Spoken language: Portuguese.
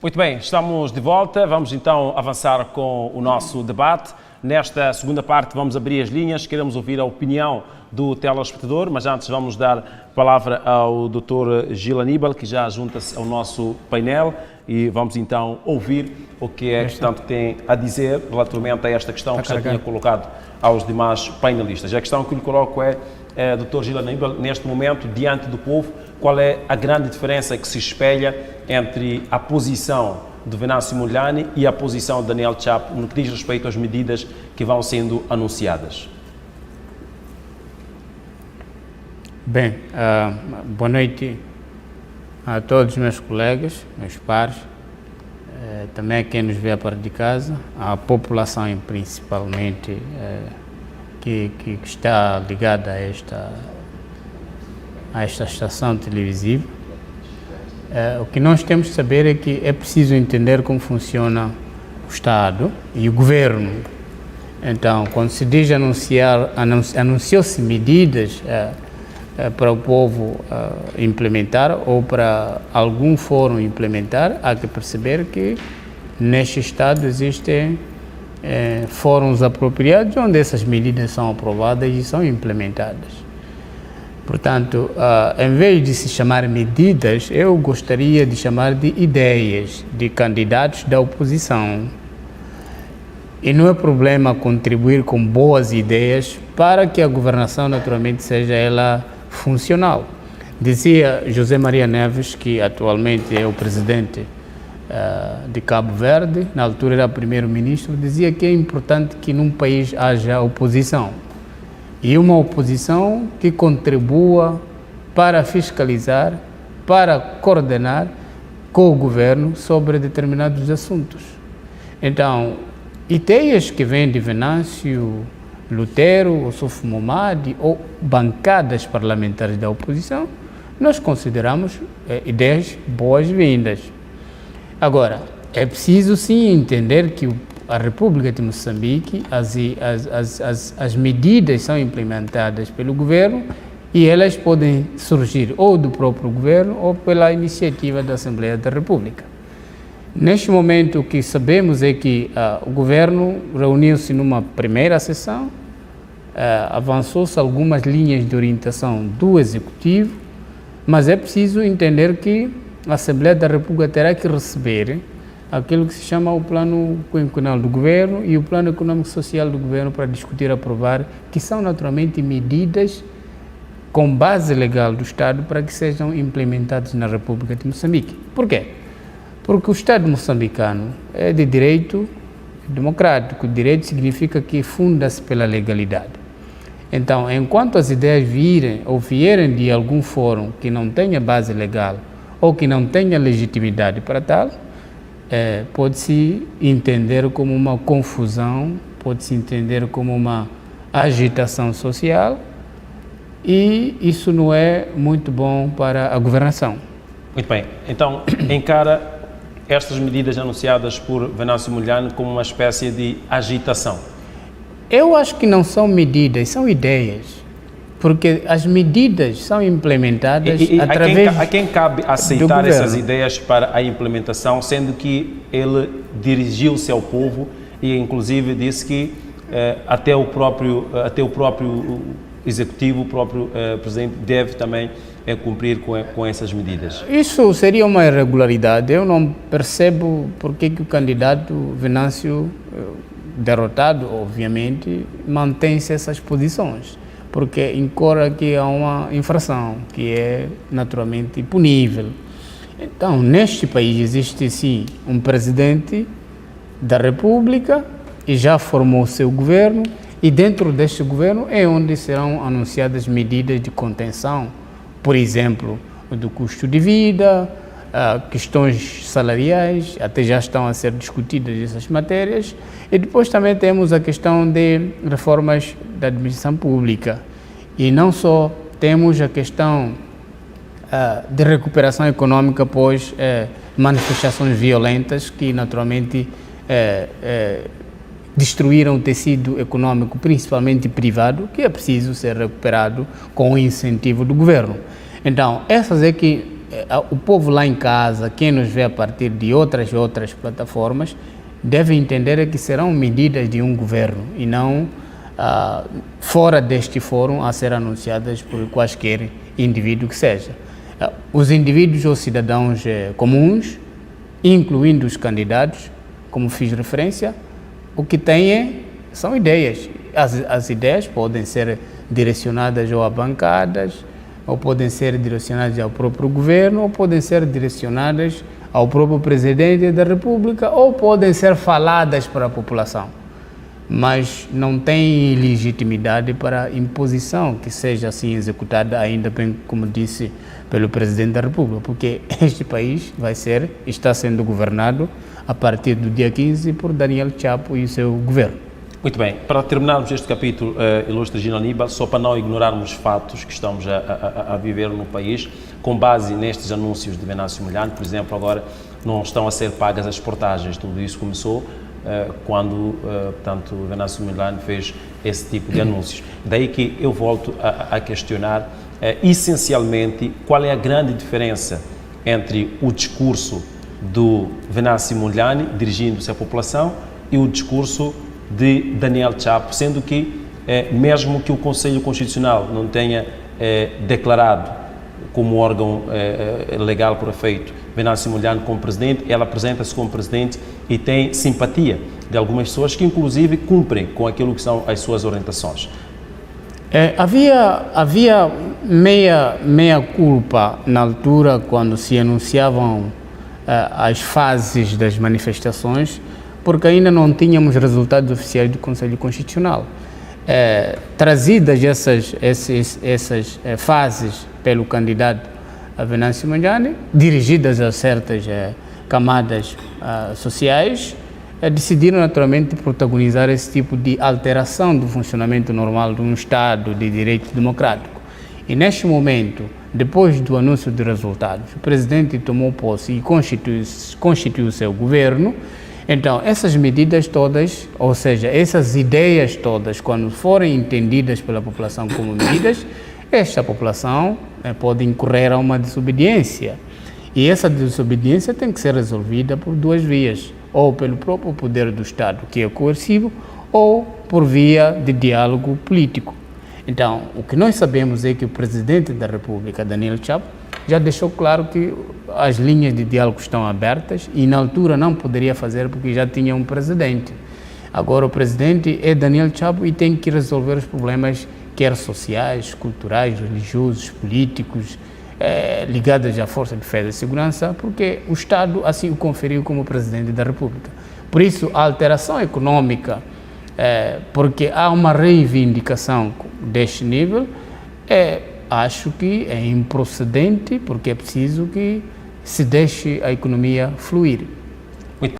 Muito bem, estamos de volta. Vamos então avançar com o nosso debate. Nesta segunda parte vamos abrir as linhas, queremos ouvir a opinião do telespectador, mas antes vamos dar a palavra ao Dr. Gil Aníbal, que já junta-se ao nosso painel, e vamos então ouvir o que é que tanto tem a dizer relativamente a esta questão que já tinha colocado aos demais painelistas. A questão que lhe coloco é, Dr. Gil Aníbal, neste momento, diante do povo, qual é a grande diferença que se espelha entre a posição de Venâncio Mondlane e a posição de Daniel Chapo no que diz respeito às medidas que vão sendo anunciadas? Bem, boa noite a todos os meus colegas, meus pares, também a quem nos vê a partir de casa, a população principalmente que está ligada a esta estação televisiva. O que nós temos que saber é que é preciso entender como funciona o Estado e o Governo. Então, quando se diz anunciou-se medidas para o povo implementar ou para algum fórum implementar, há que perceber que neste Estado existem fóruns apropriados onde essas medidas são aprovadas e são implementadas. Portanto, em vez de se chamar medidas, eu gostaria de chamar de ideias de candidatos da oposição. E não é problema contribuir com boas ideias para que a governação, naturalmente, seja ela funcional. Dizia José Maria Neves, que atualmente é o presidente de Cabo Verde, na altura era primeiro-ministro, dizia que é importante que num país haja oposição. E uma oposição que contribua para fiscalizar, para coordenar com o governo sobre determinados assuntos. Então, ideias que vêm de Venâncio, Lutero, Ossuf Momadi ou bancadas parlamentares da oposição, nós consideramos ideias boas-vindas. Agora, é preciso sim entender que a República de Moçambique, as medidas são implementadas pelo governo e elas podem surgir ou do próprio governo ou pela iniciativa da Assembleia da República. Neste momento, o que sabemos é que o governo reuniu-se numa primeira sessão, avançou-se algumas linhas de orientação do Executivo, mas é preciso entender que a Assembleia da República terá que receber aquilo que se chama o plano quinquenal do governo e o plano econômico e social do governo para discutir e aprovar, que são naturalmente medidas com base legal do Estado para que sejam implementadas na República de Moçambique. Por quê? Porque o Estado moçambicano é de direito democrático. Direito significa que funda-se pela legalidade. Então, enquanto as ideias vierem de algum fórum que não tenha base legal ou que não tenha legitimidade para tal, pode-se entender como uma confusão, pode-se entender como uma agitação social e isso não é muito bom para a governação. Muito bem, então encara estas medidas anunciadas por Venâncio Mondlane como uma espécie de agitação? Eu acho que não são medidas, são ideias. Porque as medidas são implementadas através a quem cabe aceitar essas ideias para a implementação, sendo que ele dirigiu-se ao povo e inclusive disse que até o próprio executivo, o próprio presidente deve também cumprir com essas medidas? Isso seria uma irregularidade. Eu não percebo por que o candidato Venâncio, derrotado, obviamente, mantém-se essas posições. Porque incorre aqui a uma infração que é naturalmente punível. Então, neste país existe sim um presidente da República e já formou seu governo e dentro deste governo é onde serão anunciadas medidas de contenção, por exemplo, do custo de vida, questões salariais, até já estão a ser discutidas essas matérias, e depois também temos a questão de reformas da administração pública. E não só temos a questão de recuperação econômica após manifestações violentas que naturalmente destruíram o tecido econômico, principalmente privado, que é preciso ser recuperado com o incentivo do governo. Então, essas é que o povo lá em casa, quem nos vê a partir de outras plataformas, deve entender que serão medidas de um governo e não fora deste fórum a ser anunciadas por quaisquer indivíduo que seja. Os indivíduos ou cidadãos comuns, incluindo os candidatos, como fiz referência, o que têm são ideias. As ideias podem ser direcionadas ou a bancadas, ou podem ser direcionadas ao próprio governo, ou podem ser direcionadas ao próprio presidente da República, ou podem ser faladas para a população. Mas não tem legitimidade para imposição que seja assim executada, ainda bem, como disse, pelo presidente da República, porque este país está sendo governado a partir do dia 15 por Daniel Chapo e o seu governo. Muito bem, para terminarmos este capítulo, ilustre Gino Aníbal, só para não ignorarmos fatos que estamos a viver no país, com base nestes anúncios de Venâncio Mondlane, por exemplo, agora não estão a ser pagas as portagens, tudo isso começou quando, portanto, Venâncio Mondlane fez esse tipo de anúncios. Daí que eu volto a questionar, essencialmente, qual é a grande diferença entre o discurso do Venâncio Mondlane, dirigindo-se à população, e o discurso de Daniel Chapo, sendo que, mesmo que o Conselho Constitucional não tenha declarado como órgão legal por efeito Venâncio Mondlane como presidente, ela apresenta-se como presidente e tem simpatia de algumas pessoas que, inclusive, cumprem com aquilo que são as suas orientações. Havia meia culpa na altura quando se anunciavam as fases das manifestações, porque ainda não tínhamos resultados oficiais do Conselho Constitucional. Trazidas essas fases pelo candidato Venâncio Mondlane, dirigidas a certas camadas sociais, decidiram naturalmente protagonizar esse tipo de alteração do funcionamento normal de um Estado de direito democrático. E neste momento, depois do anúncio de resultados, o presidente tomou posse e constituiu o seu governo. Então, essas medidas todas, ou seja, essas ideias todas, quando forem entendidas pela população como medidas, esta população pode incorrer a uma desobediência. E essa desobediência tem que ser resolvida por duas vias, ou pelo próprio poder do Estado, que é coercivo, ou por via de diálogo político. Então, o que nós sabemos é que o presidente da República, Daniel Chapo, já deixou claro que as linhas de diálogo estão abertas e na altura não poderia fazer porque já tinha um presidente. Agora o presidente é Daniel Chapo e tem que resolver os problemas, quer sociais, culturais, religiosos, políticos, ligados à Força de Defesa e Segurança, porque o Estado assim o conferiu como presidente da República. Por isso, a alteração econômica, porque há uma reivindicação deste nível, acho que é improcedente, porque é preciso que se deixe a economia fluir.